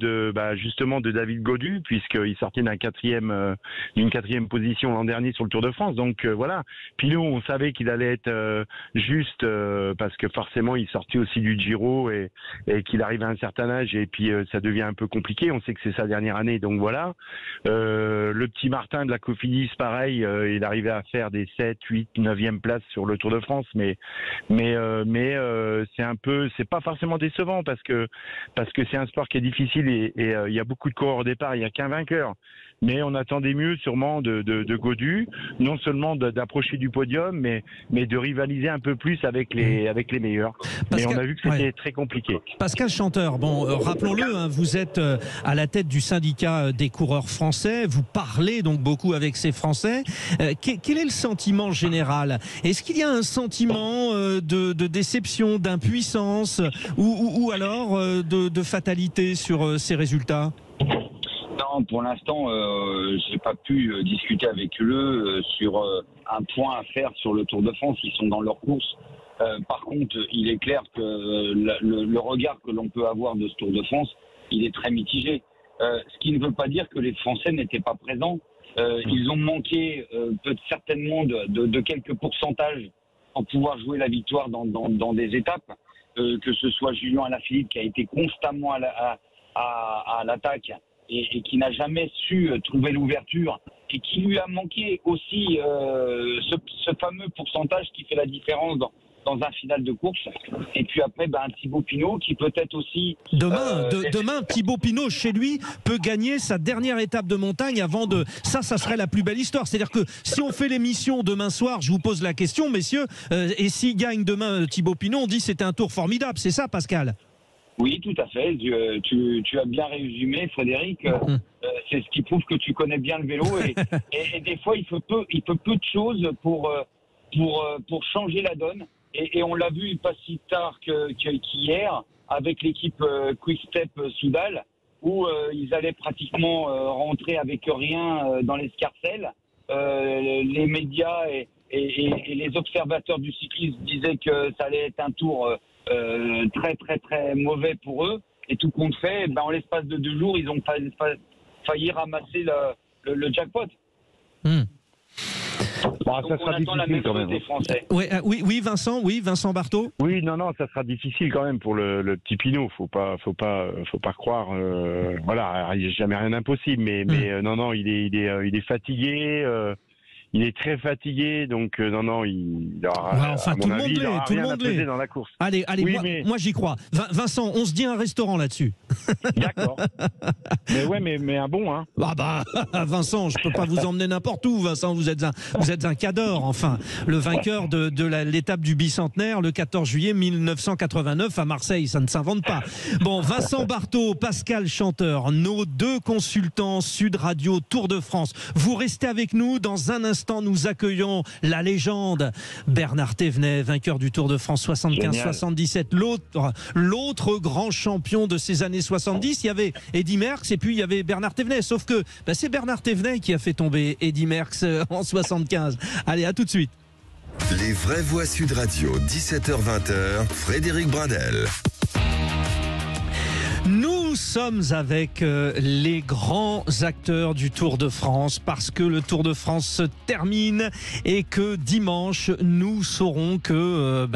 justement de David Gaudu, puisqu'il sortait d'une quatrième position l'an dernier sur le Tour de France. Donc voilà. Puis nous, on savait qu'il allait être juste parce que forcément il sortait aussi du Giro et qu'il arrive à un certain âge et puis ça devient un peu compliqué. On sait que c'est sa dernière année, donc voilà. Le petit Martin de la Cofidis, pareil, il arrivait à faire des 7, 8, 9e places sur le Tour de France, mais c'est pas forcément décevant parce que c'est un sport qui est difficile et il y a beaucoup de coureurs au départ, il n'y a qu'un vainqueur. Mais on attendait mieux sûrement de Gaudu, non seulement d'approcher du podium, mais de rivaliser un peu plus avec les meilleurs. Mais on a vu que c'était très compliqué. Pascal Chanteur, rappelons-le, vous êtes à la tête du syndicat des coureurs français, vous parlez donc beaucoup avec ces Français. Quel est le sentiment général ? Est-ce qu'il y a un sentiment de déception, d'impuissance ou alors de fatalité sur ces résultats ? Non, pour l'instant, j'ai pas pu discuter avec eux sur un point à faire sur le Tour de France. Ils sont dans leur course. Par contre, il est clair que le regard que l'on peut avoir de ce Tour de France, il est très mitigé. Ce qui ne veut pas dire que les Français n'étaient pas présents. Ils ont manqué certainement de quelques pourcentages pour pouvoir jouer la victoire dans des étapes. Que ce soit Julien Alaphilippe qui a été constamment à l'attaque et qui n'a jamais su trouver l'ouverture et qui lui a manqué aussi ce fameux pourcentage qui fait la différence dans un final de course. Et puis après, un Thibaut Pinot qui peut-être aussi... Demain, Thibaut Pinot, chez lui, peut gagner sa dernière étape de montagne avant de... Ça serait la plus belle histoire. C'est-à-dire que si on fait l'émission demain soir, je vous pose la question, messieurs, et s'il gagne demain Thibaut Pinot, on dit c'était un tour formidable. C'est ça, Pascal ? Oui, tout à fait. Tu as bien résumé, Frédéric. C'est ce qui prouve que tu connais bien le vélo. Et des fois, il faut peu de choses pour changer la donne. Et on l'a vu pas si tard qu'hier avec l'équipe Quick Step Soudal, où ils allaient pratiquement rentrer avec rien dans l'escarcelle. Les médias et les observateurs du cyclisme disaient que ça allait être un tour très très très mauvais pour eux. et tout compte fait, en l'espace de 2 jours, ils ont failli ramasser le jackpot. Bon, ça sera difficile quand même. Oui, Vincent Barthaud. Oui, non, ça sera difficile quand même pour le petit Pinot. Faut pas croire. Voilà, il n'y a jamais rien d'impossible. Mais non, il est fatigué. Il est très fatigué, donc il aura. Enfin, tout le monde l'est. Dans la course. Allez, oui, moi j'y crois. Vincent, on se dit un restaurant là-dessus. D'accord. mais un bon, hein. Vincent, je peux pas vous emmener n'importe où. Vincent, vous êtes un cador. Enfin, le vainqueur de l'étape du bicentenaire, le 14 juillet 1989 à Marseille, ça ne s'invente pas. Bon, Vincent Barthaud, Pascal Chanteur, nos 2 consultants Sud Radio Tour de France. Vous restez avec nous dans un instant. Nous accueillons la légende Bernard Thévenet, vainqueur du Tour de France 75-77. L'autre grand champion de ces années 70. Il y avait Eddy Merckx et puis il y avait Bernard Thévenet. Sauf que c'est Bernard Thévenet qui a fait tomber Eddy Merckx en 75. Allez, à tout de suite. Les vraies voix Sud Radio, 17h-20h, Frédéric Brindel. Nous sommes avec les grands acteurs du Tour de France parce que le Tour de France se termine et que dimanche nous saurons que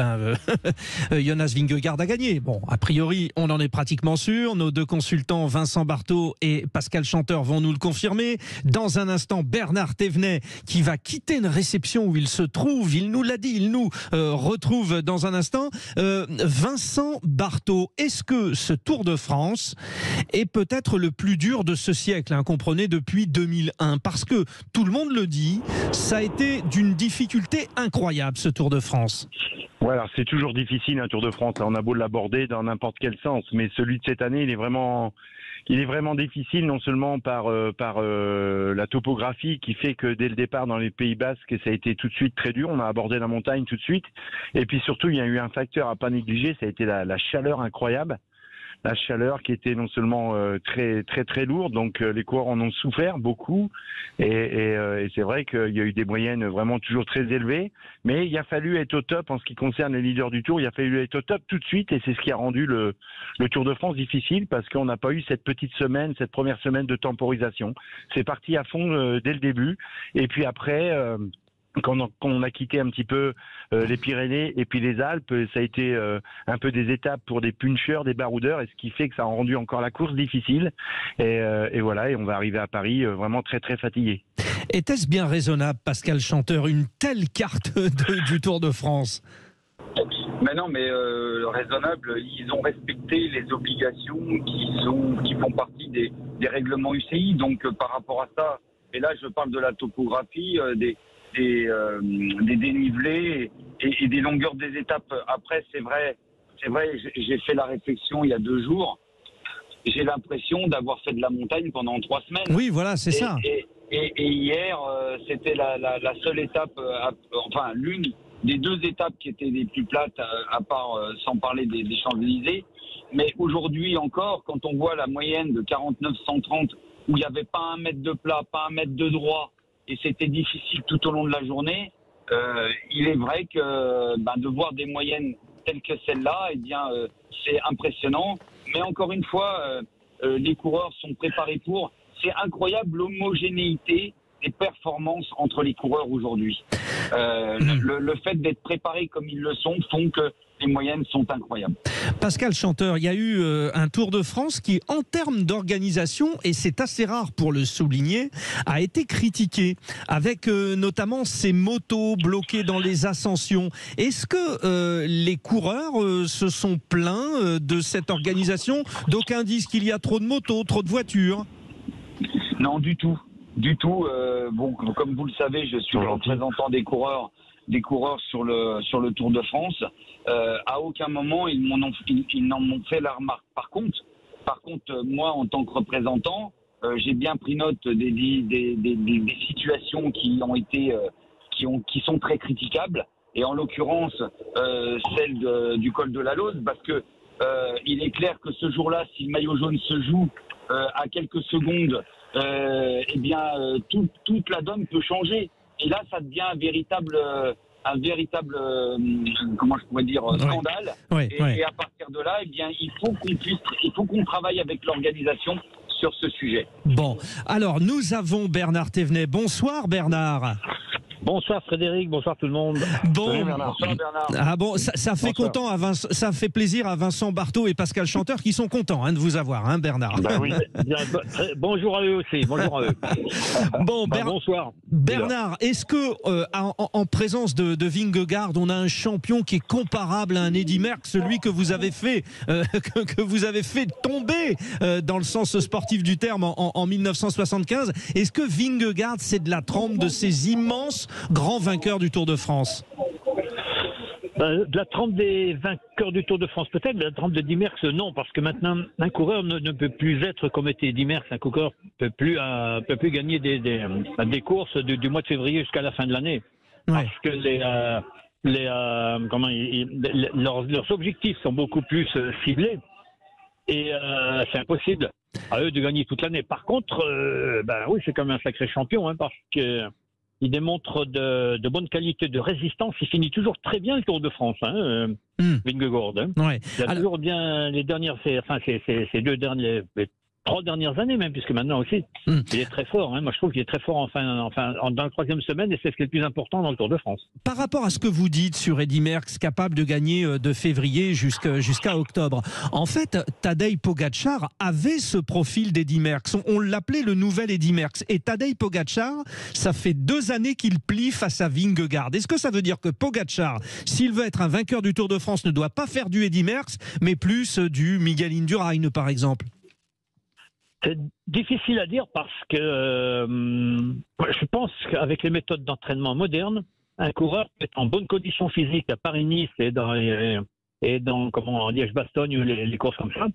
Jonas Vingegaard a gagné. Bon, a priori on en est pratiquement sûr. Nos 2 consultants Vincent Barthaud et Pascal Chanteur vont nous le confirmer. Dans un instant, Bernard Thévenet qui va quitter une réception où il se trouve. Il nous l'a dit, il nous retrouve dans un instant. Vincent Barthaud, est-ce que ce Tour de France est peut-être le plus dur de ce siècle, comprenez, depuis 2001, parce que tout le monde le dit, ça a été d'une difficulté incroyable ce Tour de France. Voilà, c'est toujours difficile un Tour de France, on a beau l'aborder dans n'importe quel sens, mais celui de cette année, il est vraiment difficile, non seulement par la topographie qui fait que dès le départ dans les Pays Basques, ça a été tout de suite très dur, on a abordé la montagne tout de suite, et puis surtout il y a eu un facteur à pas négliger, ça a été la chaleur incroyable. La chaleur qui était non seulement très très très lourde, donc les coureurs en ont souffert beaucoup et c'est vrai qu'il y a eu des moyennes vraiment toujours très élevées, mais il a fallu être au top en ce qui concerne les leaders du Tour, il a fallu être au top tout de suite et c'est ce qui a rendu le Tour de France difficile parce qu'on n'a pas eu cette première semaine de temporisation. C'est parti à fond dès le début et puis après quand on a quitté un petit peu les Pyrénées et puis les Alpes, ça a été un peu des étapes pour des puncheurs, des baroudeurs, et ce qui fait que ça a rendu encore la course difficile. Et voilà, et on va arriver à Paris vraiment très très fatigué. Était-ce bien raisonnable, Pascal Chanteur, une telle carte du Tour de France ? Mais non, mais raisonnable, ils ont respecté les obligations qui font partie des règlements UCI. Donc par rapport à ça, et là je parle de la topographie, des dénivelés et des longueurs des étapes. Après, c'est vrai, j'ai fait la réflexion il y a 2 jours. J'ai l'impression d'avoir fait de la montagne pendant 3 semaines. Oui, voilà, c'est ça. Et hier, c'était la seule étape, enfin l'une des 2 étapes qui étaient les plus plates, à part, sans parler des Champs-Élysées. Mais aujourd'hui encore, quand on voit la moyenne de 49-130, où il n'y avait pas 1 mètre de plat, pas 1 mètre de droit, et c'était difficile tout au long de la journée, il est vrai que de voir des moyennes telles que celle-là, c'est impressionnant. Mais encore une fois, les coureurs sont préparés pour. C'est incroyable l'homogénéité des performances entre les coureurs aujourd'hui. Le fait d'être préparés comme ils le sont font que les moyennes sont incroyables. Pascal Chanteur, il y a eu un Tour de France qui, en termes d'organisation, et c'est assez rare pour le souligner, a été critiqué, avec notamment ces motos bloquées dans les ascensions. Est-ce que les coureurs se sont plaints de cette organisation ? D'aucuns disent qu'il y a trop de motos, trop de voitures. Non, du tout. Bon, comme vous le savez, je suis le représentant des coureurs sur le Tour de France. À aucun moment ils n'en m'ont fait la remarque. Par contre, moi en tant que représentant, j'ai bien pris note des situations qui sont très critiquables, et en l'occurrence celle du col de la Lose, parce que il est clair que ce jour-là, si le maillot jaune se joue à quelques secondes, toute la donne peut changer. Et là, ça devient un véritable un véritable, comment je pourrais dire, scandale. Et à partir de là, eh bien, il faut qu'on travaille avec l'organisation sur ce sujet. Bon, alors nous avons Bernard Thévenet. Bonsoir Bernard. Bonsoir Frédéric, bonsoir tout le monde. Bon, Bonsoir Bernard. Ah bon, ça fait content ça fait plaisir à Vincent Barthaud et Pascal Chanteur qui sont contents de vous avoir, Bernard. Bah oui. Bonjour à eux aussi, bonjour à eux. Bon, bonsoir. Bernard, est-ce que en présence de Vingegaard, on a un champion qui est comparable à un Eddy Merckx, celui que vous avez fait que vous avez fait tomber dans le sens sportif du terme en 1975? Est-ce que Vingegaard c'est de la trempe de ces immenses grands vainqueurs du Tour de France? De la trempe des vainqueurs du Tour de France peut-être, mais la trempe de Eddy Merckx non, parce que maintenant un coureur ne peut plus être comme était Eddy Merckx. Un coureur peut plus gagner des courses du mois de février jusqu'à la fin de l'année, parce que leurs objectifs sont beaucoup plus ciblés et c'est impossible à eux de gagner toute l'année. Par contre, oui, c'est quand même un sacré champion, parce que il démontre de bonnes qualités de résistance. Il finit toujours très bien le Tour de France, Vingegaard. Il a toujours bien les dernières, ces 3 dernières années même, puisque maintenant aussi, il est très fort. Moi, je trouve qu'il est très fort dans la 3e semaine, et c'est ce qui est le plus important dans le Tour de France. Par rapport à ce que vous dites sur Eddy Merckx, capable de gagner de février jusqu'à octobre, en fait, Tadej Pogačar avait ce profil d'Eddy Merckx. On l'appelait le nouvel Eddy Merckx. Et Tadej Pogačar, ça fait 2 années qu'il plie face à Vingegaard. Est-ce que ça veut dire que Pogačar, s'il veut être un vainqueur du Tour de France, ne doit pas faire du Eddy Merckx, mais plus du Miguel Indurain, par exemple? C'est difficile à dire parce que je pense qu'avec les méthodes d'entraînement modernes, un coureur peut être en bonne condition physique à Paris-Nice et dans Liège-Bastogne ou les courses comme ça.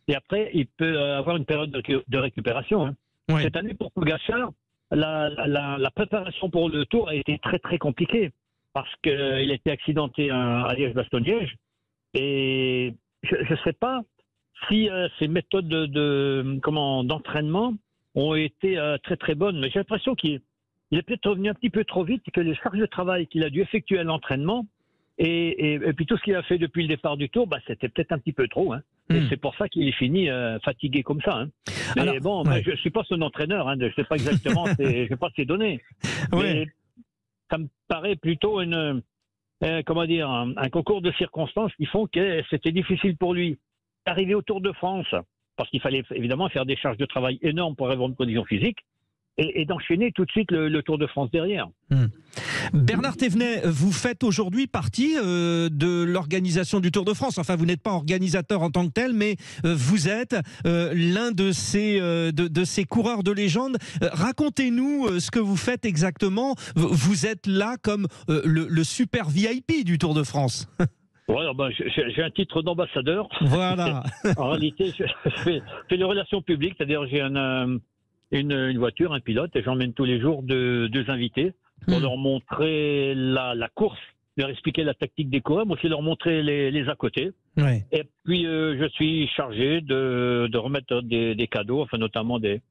Et après, il peut avoir une période de récupération. Cette année, pour Pogačar, la préparation pour le Tour a été très très compliquée parce qu'il a été accidenté à Liège-Bastogne-Liège. Et je ne sais pas si ces méthodes d'entraînement ont été très très bonnes, mais j'ai l'impression qu'il est peut-être revenu un petit peu trop vite et que les charges de travail qu'il a dû effectuer à l'entraînement et puis tout ce qu'il a fait depuis le départ du Tour, c'était peut-être un petit peu trop. Et c'est pour ça qu'il est fini fatigué comme ça. Mais alors, moi, je ne suis pas son entraîneur, je ne sais pas exactement, je n'ai pas ses données. Mais ça me paraît plutôt un concours de circonstances qui font que c'était difficile pour lui. Arrivé au Tour de France, parce qu'il fallait évidemment faire des charges de travail énormes pour avoir une condition physique, et d'enchaîner tout de suite le Tour de France derrière. Bernard Thévenet, vous faites aujourd'hui partie de l'organisation du Tour de France. Enfin, vous n'êtes pas organisateur en tant que tel, mais vous êtes l'un de ces coureurs de légende. Racontez-nous ce que vous faites exactement. Vous êtes là comme le super VIP du Tour de France. J'ai un titre d'ambassadeur. Voilà. En réalité, je fais les relations publiques, c'est-à-dire j'ai une voiture, un pilote, et j'emmène tous les jours 2 invités pour leur montrer la course, leur expliquer la tactique des coureurs, mais aussi leur montrer les à côté. Et puis, je suis chargé de remettre des cadeaux, enfin notamment des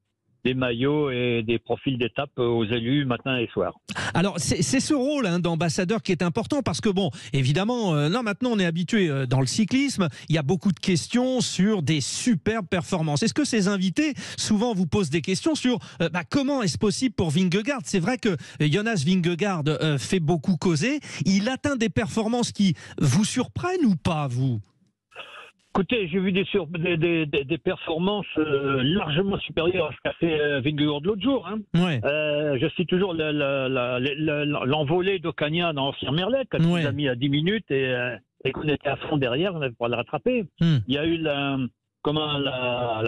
maillots et des profils d'étape aux élus matin et soir. Alors c'est ce rôle d'ambassadeur qui est important parce que évidemment maintenant on est habitué dans le cyclisme, il y a beaucoup de questions sur des superbes performances. Est-ce que ces invités souvent vous posent des questions sur comment est-ce possible pour Vingegaard? C'est vrai que Jonas Vingegaard fait beaucoup causer, il atteint des performances qui vous surprennent ou pas, vous? Écoutez, j'ai vu des performances largement supérieures à ce qu'a fait Vingegaard l'autre jour. Je suis toujours l'envolée d'Ocaña dans Ancien-Merlet, quand il a mis à 10 minutes et qu'on était à fond derrière, on avait pas le rattraper. Il y a eu la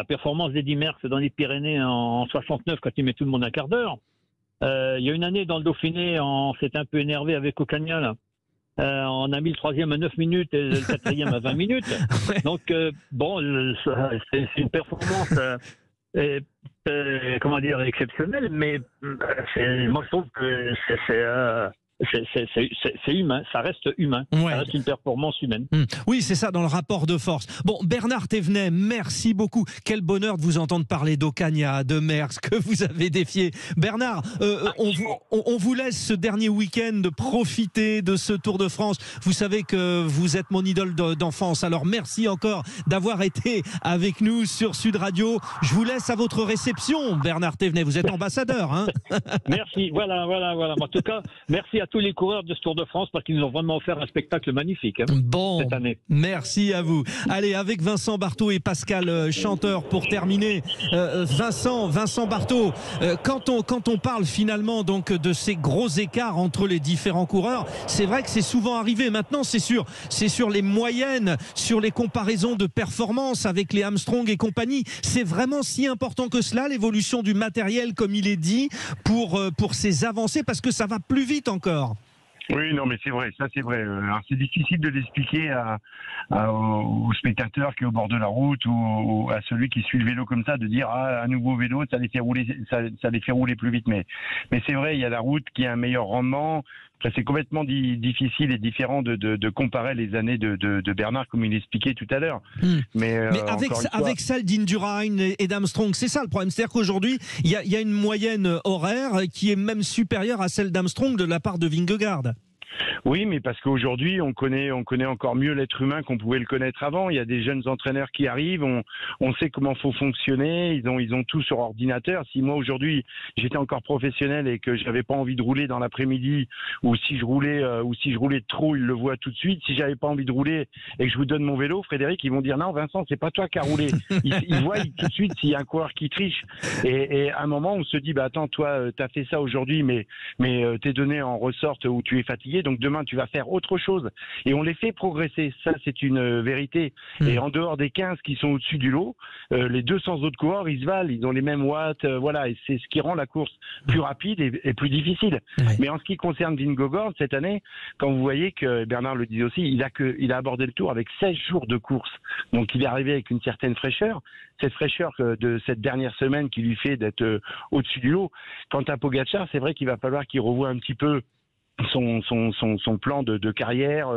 performance d'Eddy Merckx dans les Pyrénées en 69, quand il met tout le monde un quart d'heure. Il y a une année dans le Dauphiné, on s'est un peu énervé avec Ocaña, là. On a mis le 3e à 9 minutes et le 4e à 20 minutes. Donc, c'est une performance exceptionnelle, mais moi je trouve que c'est humain, ça reste humain, ça reste une performance humaine. Oui, c'est ça, dans le rapport de force. Bon, Bernard Thévenet, merci beaucoup. Quel bonheur de vous entendre parler d'Ocaña, de Merckx, que vous avez défié. Bernard, on vous laisse ce dernier week-end profiter de ce Tour de France. Vous savez que vous êtes mon idole d'enfance, alors merci encore d'avoir été avec nous sur Sud Radio. Je vous laisse à votre réception, Bernard Thévenet, vous êtes ambassadeur. Hein. Merci, voilà. En tout cas, merci à tous les coureurs de ce Tour de France parce qu'ils nous ont vraiment offert un spectacle magnifique cette année. Merci à vous. Allez, avec Vincent Barthaud et Pascal Chanteur pour terminer. Vincent Barthaud, quand on parle finalement donc de ces gros écarts entre les différents coureurs, c'est vrai que c'est souvent arrivé. Maintenant, c'est sur les moyennes, sur les comparaisons de performance avec les Armstrong et compagnie. C'est vraiment si important que cela, l'évolution du matériel, comme il est dit, pour ces avancées, parce que ça va plus vite encore. Oui, non, mais c'est vrai, ça c'est vrai. Alors c'est difficile de l'expliquer au spectateur qui est au bord de la route ou à celui qui suit le vélo comme ça, de dire un nouveau vélo, ça les fait rouler plus vite. Mais c'est vrai, il y a la route qui a un meilleur rendement. Après, c'est complètement difficile et différent de comparer les années de Bernard, comme il expliquait tout à l'heure. Mais avec celle d'Indurain et d'Armstrong, c'est ça le problème. C'est-à-dire qu'aujourd'hui, il y a une moyenne horaire qui est même supérieure à celle d'Armstrong de la part de Vingegaard. Oui, mais parce qu'aujourd'hui, on connaît encore mieux l'être humain qu'on pouvait le connaître avant. Il y a des jeunes entraîneurs qui arrivent, on sait comment faut fonctionner, ils ont tout sur ordinateur. Si moi aujourd'hui j'étais encore professionnel et que j'avais pas envie de rouler dans l'après-midi, ou si je roulais trop, ils le voient tout de suite. Si j'avais pas envie de rouler et que je vous donne mon vélo, Frédéric, ils vont dire non, Vincent, c'est pas toi qui as roulé. Ils voient tout de suite s'il y a un coureur qui triche. Et à un moment, on se dit attends, toi, t'as fait ça aujourd'hui, mais tes données en ressortent où tu es fatigué. Donc demain tu vas faire autre chose, et on les fait progresser, ça c'est une vérité. Et en dehors des 15 qui sont au-dessus du lot, les 200 autres coureurs ils se valent, ils ont les mêmes watts, voilà, et c'est ce qui rend la course plus rapide et plus difficile. Mais en ce qui concerne Vingegaard cette année, quand vous voyez que Bernard le disait aussi, il a abordé le Tour avec 16 jours de course, donc il est arrivé avec une certaine fraîcheur, cette fraîcheur de cette dernière semaine qui lui fait d'être au-dessus du lot. Quant à Pogačar, c'est vrai qu'il va falloir qu'il revoie un petit peu son plan de carrière,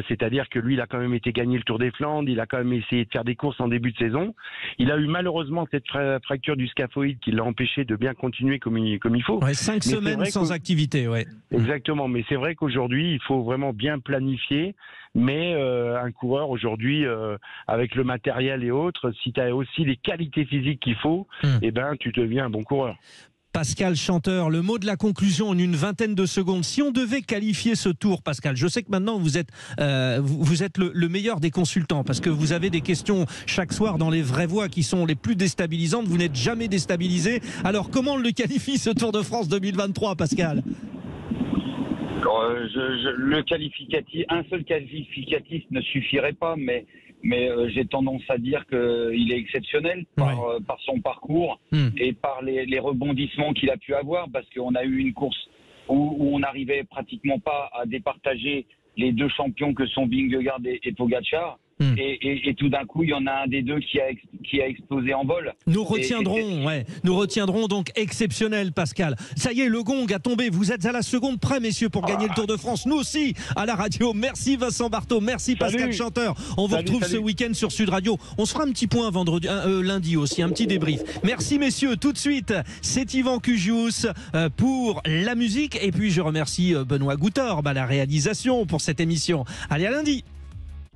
c'est-à-dire que lui il a quand même été gagner le Tour des Flandres, il a quand même essayé de faire des courses en début de saison, il a eu malheureusement cette fracture du scaphoïde qui l'a empêché de bien continuer comme il faut. 5 semaines sans activité, Exactement, mais c'est vrai qu'aujourd'hui il faut vraiment bien planifier, mais un coureur aujourd'hui avec le matériel et autres, si tu as aussi les qualités physiques qu'il faut, eh ben tu deviens un bon coureur. Pascal Chanteur, le mot de la conclusion en une vingtaine de secondes. Si on devait qualifier ce Tour, Pascal, je sais que maintenant vous êtes le meilleur des consultants parce que vous avez des questions chaque soir dans les vraies voix qui sont les plus déstabilisantes. Vous n'êtes jamais déstabilisé. Alors comment on le qualifie ce Tour de France 2023, Pascal ? Le qualificatif, un seul qualificatif ne suffirait pas, mais j'ai tendance à dire qu'il est exceptionnel par son parcours et par les rebondissements qu'il a pu avoir, parce qu'on a eu une course où on n'arrivait pratiquement pas à départager les deux champions que sont Vingegaard et Pogačar. Et tout d'un coup, il y en a un des deux qui a explosé en vol. Nous retiendrons donc exceptionnel, Pascal. Ça y est, le gong a tombé. Vous êtes à la seconde près, messieurs, pour gagner le Tour de France. Nous aussi, à la radio. Merci Vincent Barthaud, merci Pascal Chanteur. On vous retrouve ce week-end sur Sud Radio. On se fera un petit point lundi aussi, un petit débrief. Merci messieurs. Tout de suite, c'est Yvan Cugius pour la musique. Et puis je remercie Benoît Goutorbe à la réalisation pour cette émission. Allez, à lundi.